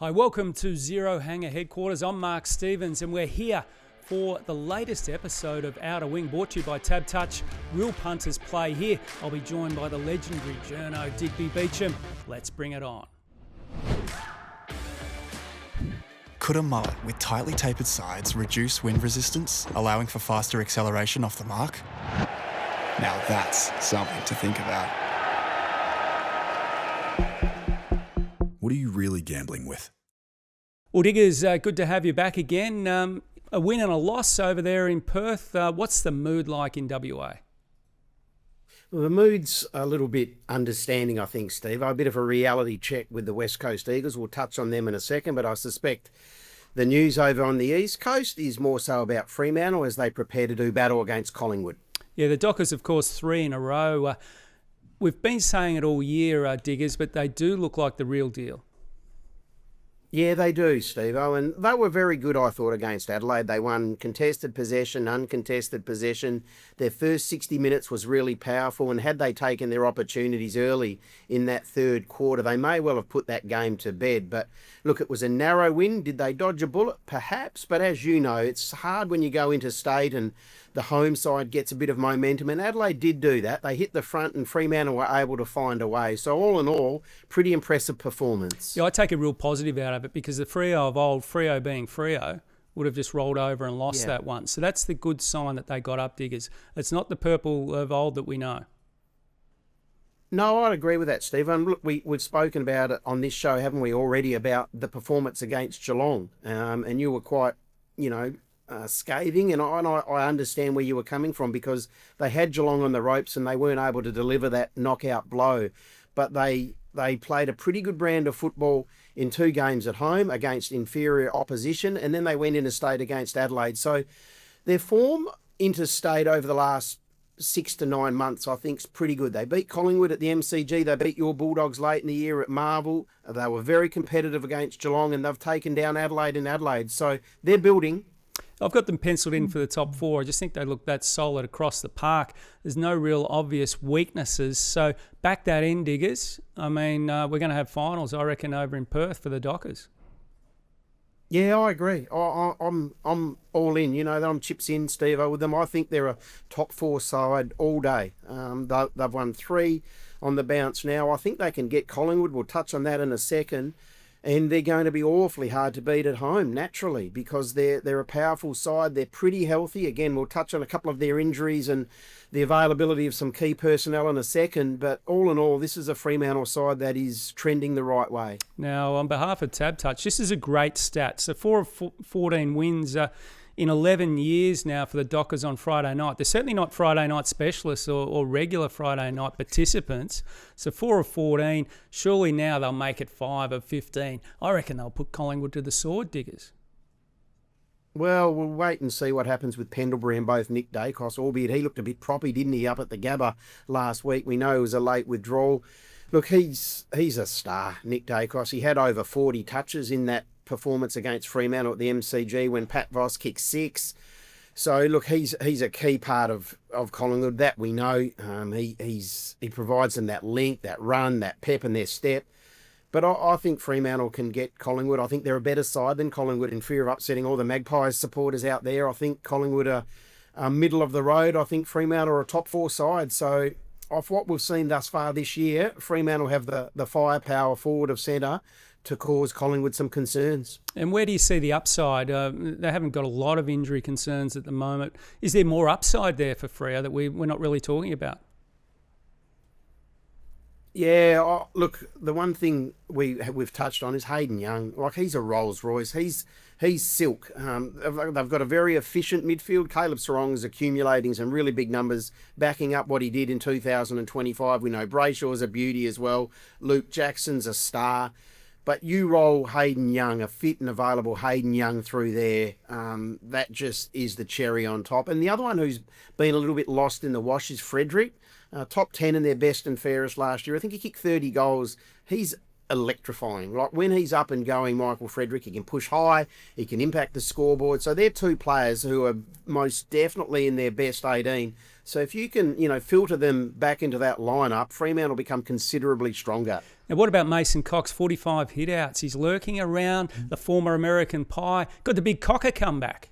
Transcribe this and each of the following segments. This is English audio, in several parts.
Hi, welcome to Zero Hanger Headquarters. I'm Mark Stevens and we're here for the latest episode of Outer Wing, brought to you by TABtouch. Real punters play here. I'll be joined by the legendary journo Digby Beacham. Let's bring it on. Could a mullet with tightly tapered sides reduce wind resistance, allowing for faster acceleration off the mark? Now that's something to think about. What are you really gambling with? Well, Diggers, good to have you back again. A win and a loss over there in Perth. What's the mood like in WA? Well, the mood's a little bit understanding, I think, Steve. A bit of a reality check with the West Coast Eagles. We'll touch on them in a second, but I suspect the news over on the East Coast is more so about Fremantle as they prepare to do battle against Collingwood. Yeah, the Dockers, of course, 3 in a row. We've been saying it all year, Diggers, but they do look like the real deal. Yeah, they do, Steve-O, and they were very good, I thought, against Adelaide. They won contested possession, uncontested possession. Their first 60 minutes was really powerful, and had they taken their opportunities early in that third quarter, they may well have put that game to bed. But look, it was a narrow win. Did they dodge a bullet? Perhaps, but as you know, it's hard when you go into state and the home side gets a bit of momentum, and Adelaide did do that. They hit the front and Fremantle were able to find a way. So all in all, pretty impressive performance. Yeah, I take a real positive out of it because the Freo of old, Freo being Freo, would have just rolled over and lost that one. So that's the good sign that they got up, Diggers. It's not the purple of old that we know. No, I'd agree with that, Steve. And look, we've spoken about it on this show, haven't we, already, about the performance against Geelong. And you were quite, scathing, and I understand where you were coming from because they had Geelong on the ropes and they weren't able to deliver that knockout blow. But they played a pretty good brand of football in 2 games at home against inferior opposition, and then they went interstate against Adelaide. So their form interstate over the last 6 to 9 months, I think, is pretty good. They beat Collingwood at the MCG. They beat your Bulldogs late in the year at Marvel. They were very competitive against Geelong, and they've taken down Adelaide in Adelaide. So they're building. I've got them penciled in for the top 4. I just think they look that solid across the park. There's no real obvious weaknesses. So back that in, Diggers. I mean, we're going to have finals, I reckon, over in Perth for the Dockers. Yeah, I agree. I'm all in. I'm chips in, Steve-O, with them. I think they're a top 4 side all day. They've won 3 on the bounce now. I think they can get Collingwood. We'll touch on that in a second. And they're going to be awfully hard to beat at home, naturally, because they're a powerful side. They're pretty healthy. Again, we'll touch on a couple of their injuries and the availability of some key personnel in a second. But all in all, this is a Fremantle side that is trending the right way. Now, on behalf of TABtouch, this is a great stat. So 4 of 14 wins in 11 years now for the Dockers on Friday night. They're certainly not Friday night specialists or regular Friday night participants. So 4 of 14, surely now they'll make it 5 of 15. I reckon they'll put Collingwood to the sword, Diggers. Well, we'll wait and see what happens with Pendlebury and both Nick Dacos, albeit he looked a bit proppy, didn't he, up at the Gabba last week. We know it was a late withdrawal. Look, he's a star, Nick Dacos. He had over 40 touches in that performance against Fremantle at the MCG when Pat Voss kicked 6. So look, he's a key part of Collingwood, that we know. He provides them that link, that run, that pep in their step. But I think Fremantle can get Collingwood. I think they're a better side than Collingwood in fear of upsetting all the Magpies supporters out there. I think Collingwood are middle of the road. I think Fremantle are a top 4 side. So off what we've seen thus far this year, Fremantle have the firepower forward of centre to cause Collingwood some concerns. And where do you see the upside? They haven't got a lot of injury concerns at the moment. Is there more upside there for Freo that we're not really talking about? Yeah, look, the one thing we've touched on is Hayden Young. Like, he's a Rolls Royce. He's silk. They've got a very efficient midfield. Caleb Sarong's accumulating some really big numbers, backing up what he did in 2025. We know Brayshaw's a beauty as well. Luke Jackson's a star. But you roll Hayden Young, a fit and available Hayden Young through there, that just is the cherry on top. And the other one who's been a little bit lost in the wash is Frederick. Top 10 in their best and fairest last year. I think he kicked 30 goals. He's electrifying. Like when he's up and going, Michael Frederick, he can push high, he can impact the scoreboard. So they're two players who are most definitely in their best 18. So if you can, filter them back into that lineup, Fremantle will become considerably stronger. Now, what about Mason Cox? 45 hit-outs. He's lurking around, the former American Pie. Got the big cocker comeback.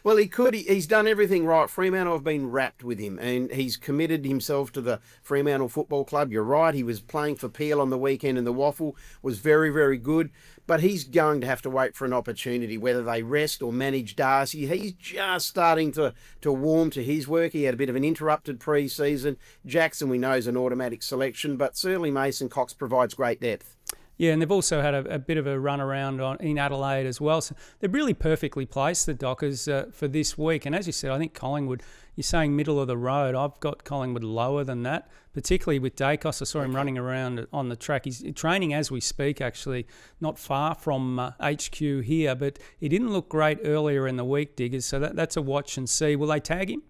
Well, he could. He's done everything right. Fremantle have been wrapped with him, and he's committed himself to the Fremantle Football Club. You're right. He was playing for Peel on the weekend, and the Waffle was very, very good. But he's going to have to wait for an opportunity, whether they rest or manage Darcy. He's just starting to warm to his work. He had a bit of an interrupted pre-season. Jackson, we know, is an automatic selection, but certainly Mason Cox provides great depth. Yeah, and they've also had a bit of a run around in Adelaide as well. So they're really perfectly placed, the Dockers, for this week. And as you said, I think Collingwood, you're saying middle of the road. I've got Collingwood lower than that, particularly with Dacos. I saw him running around on the track. He's training as we speak, actually, not far from HQ here. But he didn't look great earlier in the week, Diggers. So that's a watch and see. Will they tag him?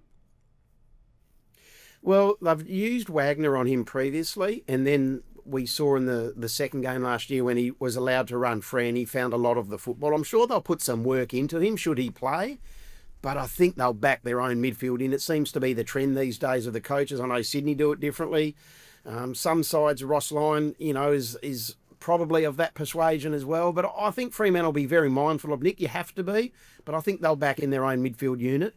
Well, they've used Wagner on him previously, and then we saw in the second game last year when he was allowed to run free and he found a lot of the football. I'm sure they'll put some work into him should he play, but I think they'll back their own midfield in. It seems to be the trend these days of the coaches. I know Sydney do it differently. Some sides, Ross Lyon, is probably of that persuasion as well. But I think Fremantle will be very mindful of Nick. You have to be, but I think they'll back in their own midfield unit.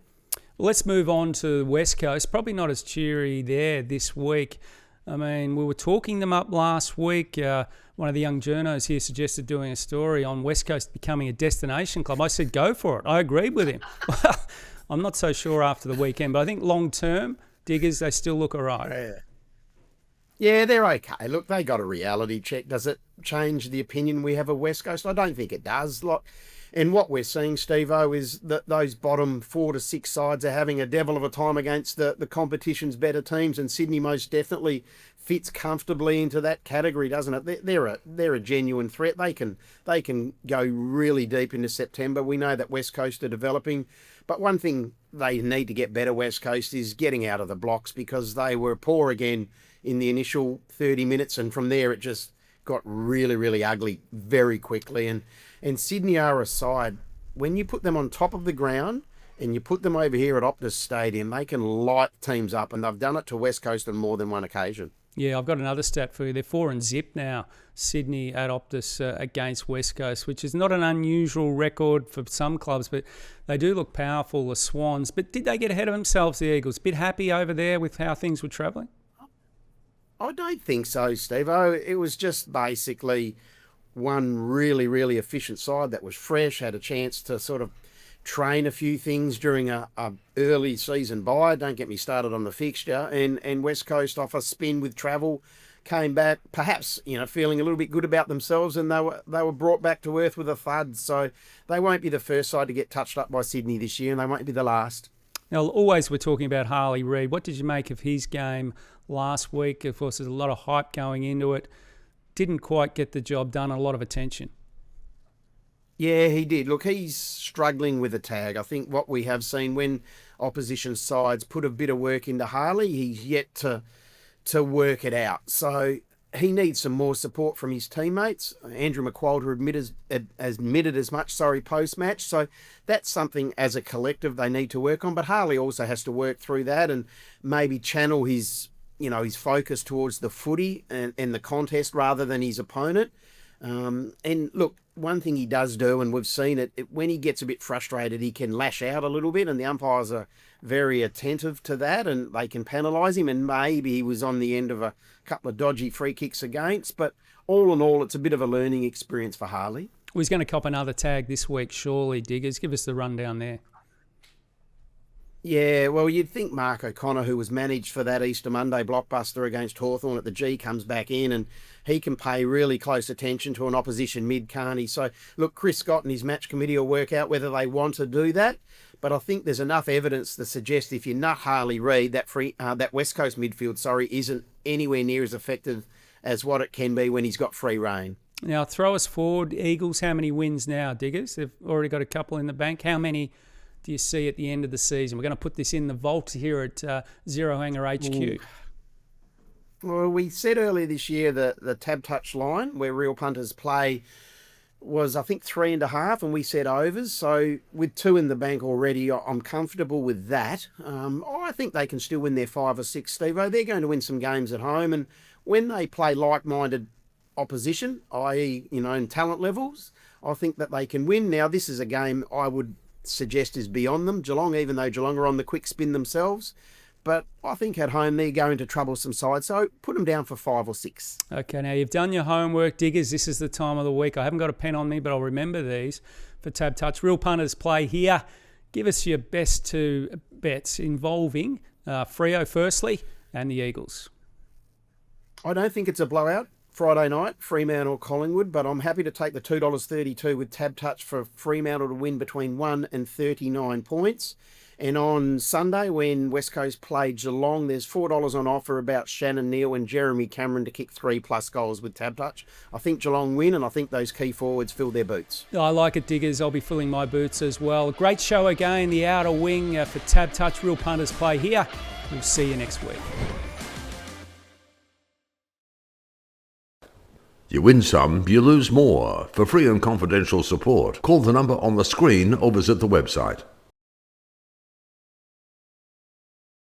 Well, let's move on to West Coast. Probably not as cheery there this week. I mean, we were talking them up last week. One of the young journos here suggested doing a story on West Coast becoming a destination club. I said, go for it. I agreed with him. Well, I'm not so sure after the weekend, but I think long term, Diggers, they still look all right. Yeah, they're okay. Look, they got a reality check. Does it change the opinion we have of West Coast? I don't think it does. And what we're seeing, Steve-O, is that those bottom 4 to 6 sides are having a devil of a time against the competition's better teams, and Sydney most definitely fits comfortably into that category, doesn't it? They're a genuine threat. They can go really deep into September. We know that West Coast are developing, but one thing they need to get better, West Coast, is getting out of the blocks, because they were poor again in the initial 30 minutes, and from there it just got really, really ugly very quickly. And Sydney are a side, when you put them on top of the ground and you put them over here at Optus Stadium, they can light teams up, and they've done it to West Coast on more than one occasion. Yeah, I've got another stat for you. They're 4-0 now, Sydney at Optus against West Coast, which is not an unusual record for some clubs, but they do look powerful, the Swans. But did they get ahead of themselves, the Eagles? Bit happy over there with how things were travelling? I don't think so, Steve-O. It was just basically one really, really efficient side that was fresh, had a chance to sort of train a few things during a early season bye. Don't get me started on the fixture. And West Coast, off a spin with travel, came back, perhaps, feeling a little bit good about themselves, and they were brought back to earth with a thud. So they won't be the first side to get touched up by Sydney this year, and they won't be the last. Now, always we're talking about Harley Reid. What did you make of his game last week? Of course, there's a lot of hype going into it. Didn't quite get the job done, a lot of attention. Yeah, he did. Look, he's struggling with a tag. I think what we have seen when opposition sides put a bit of work into Harley, he's yet to work it out. So he needs some more support from his teammates. Andrew McWalter admitted as much, post-match. So that's something as a collective they need to work on. But Harley also has to work through that and maybe channel his focus towards the footy and the contest rather than his opponent. And look, one thing he does do, and we've seen it, when he gets a bit frustrated, he can lash out a little bit, and the umpires are very attentive to that, and they can penalise him, and maybe he was on the end of a couple of dodgy free kicks against, but all in all, it's a bit of a learning experience for Harley. Well, he's going to cop another tag this week, surely, Diggers. Give us the rundown there. Yeah, well, you'd think Mark O'Connor, who was managed for that Easter Monday blockbuster against Hawthorn at the G, comes back in, and he can pay really close attention to an opposition mid, can't he? So, look, Chris Scott and his match committee will work out whether they want to do that, but I think there's enough evidence to suggest if you nut Harley Reid, that West Coast midfield, isn't anywhere near as effective as what it can be when he's got free rein. Now, throw us forward, Eagles. How many wins now, Diggers? They've already got a couple in the bank. How many do you see at the end of the season? We're going to put this in the vault here at Zero Hanger HQ. Ooh. Well, we said earlier this year that the TABtouch line, where real punters play, was I think 3.5, and we said overs. So with 2 in the bank already, I'm comfortable with that. I think they can still win their 5 or 6, Steve-O. They're going to win some games at home, and when they play like-minded opposition, i.e., in talent levels, I think that they can win. Now, this is a game I would suggest is beyond them. Geelong, even though Geelong are on the quick spin themselves, but I think at home they're going to troublesome side, so put them down for 5 or 6. Okay, now you've done your homework, Diggers. This is the time of the week. I haven't got a pen on me, but I'll remember these for TABtouch. Real punters play here. Give us your best 2 bets involving Freo firstly and the Eagles. I don't think it's a blowout Friday night, Fremantle or Collingwood, but I'm happy to take the $2.32 with TABtouch for Fremantle to win between 1 and 39 points. And on Sunday, when West Coast play Geelong, there's $4 on offer about Shannon Neal and Jeremy Cameron to kick 3+ goals with TABtouch. I think Geelong win, and I think those key forwards fill their boots. I like it, Diggers. I'll be filling my boots as well. Great show again, the outer wing for TABtouch. Real punters play here. We'll see you next week. You win some, you lose more. For free and confidential support, call the number on the screen or visit the website.